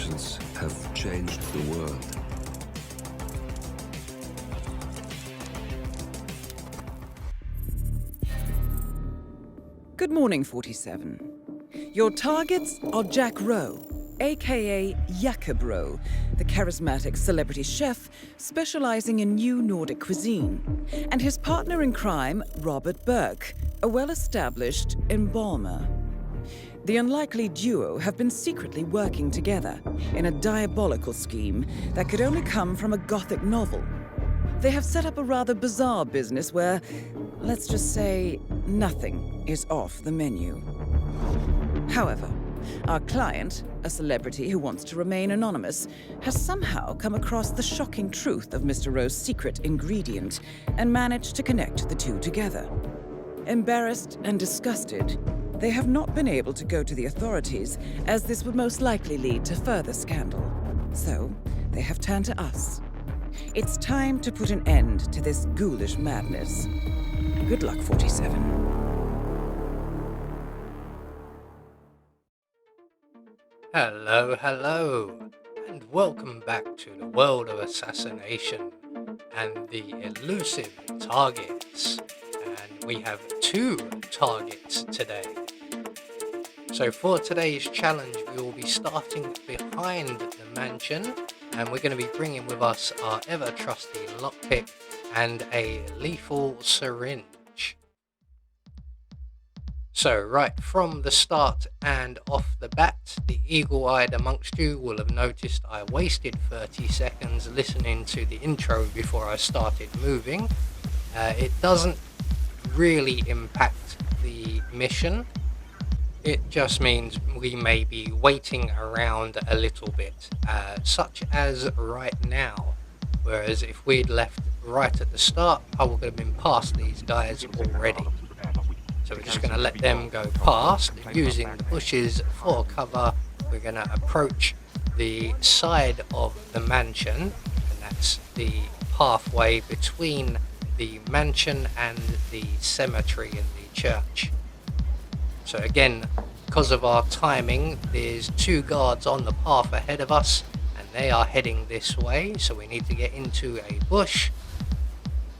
inventions have changed the world. Good morning, 47. Your targets are Jack Rowe, aka Jakob Rowe, the charismatic celebrity chef specializing in new Nordic cuisine, and his partner in crime, Robert Burke, a well-established embalmer. The unlikely duo have been secretly working together in a diabolical scheme that could only come from a Gothic novel. They have set up a rather bizarre business where, let's just say, nothing is off the menu. However, our client, a celebrity who wants to remain anonymous, has somehow come across the shocking truth of Mr. Rowe's secret ingredient and managed to connect the two together. Embarrassed and disgusted, they have not been able to go to the authorities, as this would most likely lead to further scandal. So, they have turned to us. It's time to put an end to this ghoulish madness. Good luck, 47. Hello, and welcome back to the world of assassination and the elusive targets. And we have 2 targets today. So for today's challenge, we will be starting behind the mansion, and we're going to be bringing with us our ever trusty lockpick and a lethal syringe. So right from the start and off the bat, the eagle-eyed amongst you will have noticed I wasted 30 seconds listening to the intro before I started moving. It doesn't really impact the mission. It just means we may be waiting around a little bit, such as right now. Whereas if we'd left right at the start, I would have been past these guys already. So we're just going to let them go past, using the bushes for cover. We're going to approach the side of the mansion, and that's the pathway between the mansion and the cemetery and the church. So again, because of our timing, there's 2 guards on the path ahead of us, and they are heading this way, so we need to get into a bush.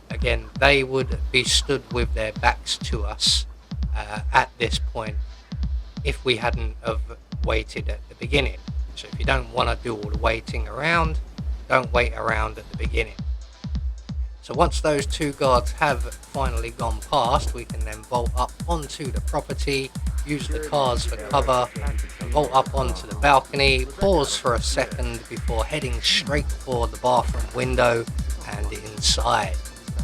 Again, they would be stood with their backs to us at this point if we hadn't have waited at the beginning. So if you don't want to do all the waiting around, don't wait around at the beginning. So once those 2 guards have finally gone past, we can then vault up onto the property, use the cars for cover, vault up onto the balcony, pause for a second before heading straight for the bathroom window and inside.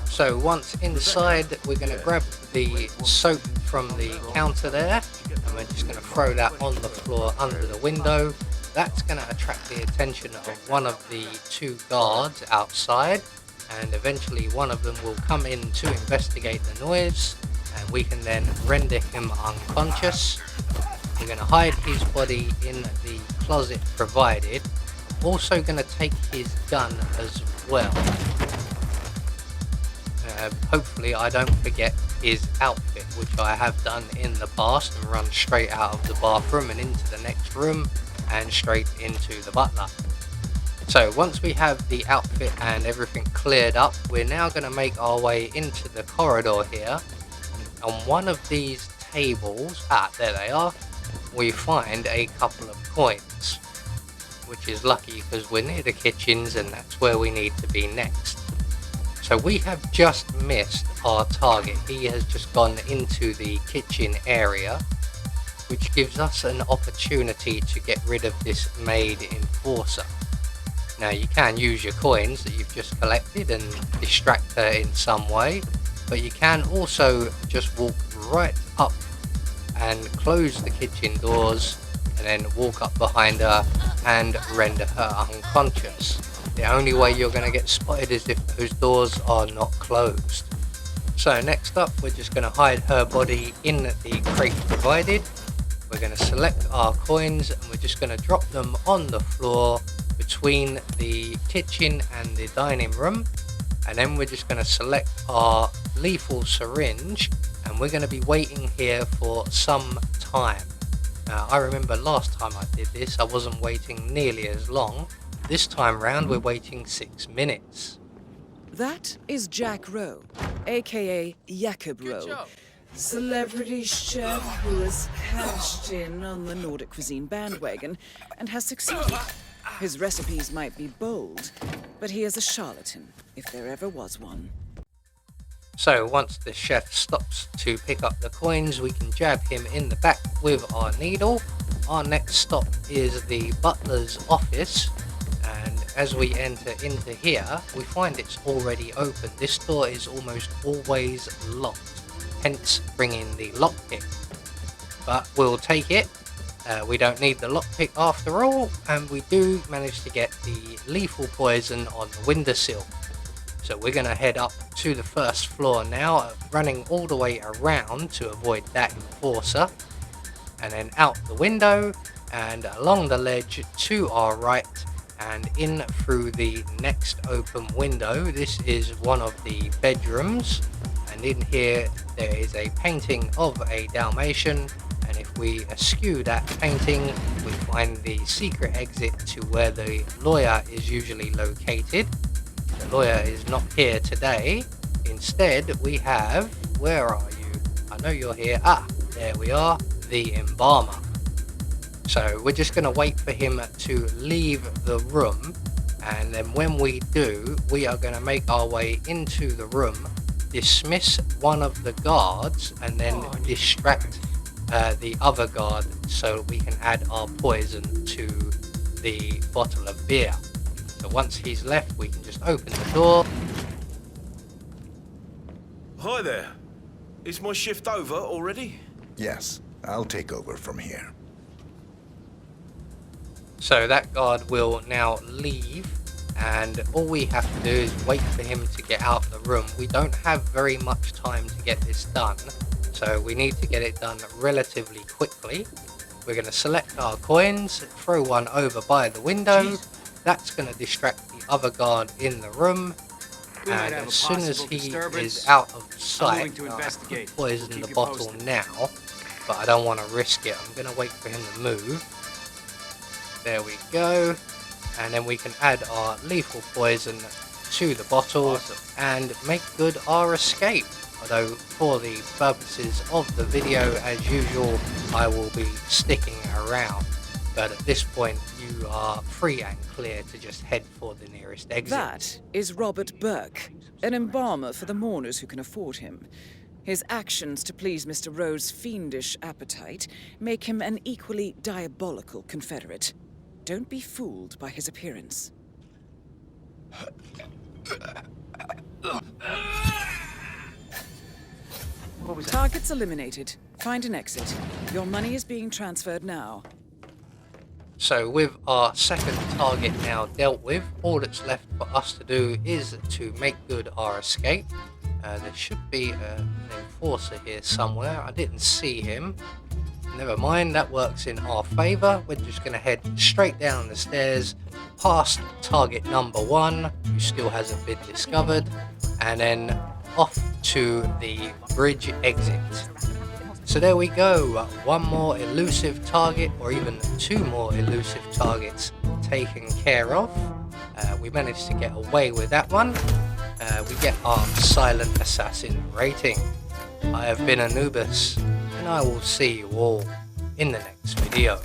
So once inside, we're going to grab the soap from the counter there, and we're just going to throw that on the floor under the window. That's going to attract the attention of one of the 2 guards outside, and eventually one of them will come in to investigate the noise, and we can then render him unconscious. We're going to hide his body in the closet provided. Also going to take his gun as well. Hopefully I don't forget his outfit, which I have done in the past, and run straight out of the bathroom and into the next room and straight into the butler. So once we have the outfit and everything cleared up, we're now going to make our way into the corridor here. On one of these tables, there they are, we find a couple of coins, which is lucky because we're near the kitchens and that's where we need to be next. So we have just missed our target. He has just gone into the kitchen area, which gives us an opportunity to get rid of this maid enforcer. Now you can use your coins that you've just collected and distract her in some way, but you can also just walk right up and close the kitchen doors and then walk up behind her and render her unconscious. The only way you're going to get spotted is if those doors are not closed. So next up, we're just going to hide her body in the crate provided. We're going to select our coins and we're just going to drop them on the floor between the kitchen and the dining room, and then we're just going to select our lethal syringe and we're going to be waiting here for some time. I remember last time I did this, I wasn't waiting nearly as long. This time round, we're waiting 6 minutes. That is Jack Rowe, aka Jakob Rowe, celebrity chef who has cashed in on the Nordic cuisine bandwagon and has succeeded. His recipes might be bold, but he is a charlatan, if there ever was one. So once the chef stops to pick up the coins, we can jab him in the back with our needle. Our next stop is the butler's office, and as we enter into here, we find it's already open. This door is almost always locked, hence bringing the lockpick. But we'll take it. We don't need the lockpick after all, and we do manage to get the lethal poison on the windowsill. So we're going to head up to the first floor now, running all the way around to avoid that enforcer, and then out the window and along the ledge to our right and in through the next open window. This is one of the bedrooms, and in here there is a painting of a Dalmatian, and if we eschew that painting we find the secret exit to where the lawyer is usually located. The lawyer is not here today. Instead we have, where are you? I know you're here. Ah, there we are, the embalmer. So we're just going to wait for him to leave the room, and then when we do, we are going to make our way into the room, dismiss one of the guards, and then distract the other guard so we can add our poison to the bottle of beer. So once he's left, we can just open the door. Hi there. Is my shift over already? Yes, I'll take over from here. So that guard will now leave, and all we have to do is wait for him to get out of the room. We don't have very much time to get this done, so we need to get it done relatively quickly. We're going to select our coins, throw one over by the window. That's going to distract the other guard in the room, and as soon as he is out of sight, I poison the bottle now, but I don't want to risk it. I'm going to wait for him to move. There we go, and then we can add our lethal poison to the bottle and make good our escape. Although for the purposes of the video, as usual, I will be sticking around. But at this point, you are free and clear to just head for the nearest exit. That is Robert Burke, an embalmer for the mourners who can afford him. His actions to please Mr. Rowe's fiendish appetite make him an equally diabolical confederate. Don't be fooled by his appearance. Targets eliminated. Find an exit. Your money is being transferred now. So with our second target now dealt with, all that's left for us to do is to make good our escape. There should be an enforcer here somewhere. I didn't see him. Never mind, that works in our favour. We're just going to head straight down the stairs past target number 1, who still hasn't been discovered, and then off to the bridge exit. So there we go, one more elusive target, or even 2 more elusive targets taken care of. We managed to get away with that one. We get our silent assassin rating. I have been Anubis, and I will see you all in the next video.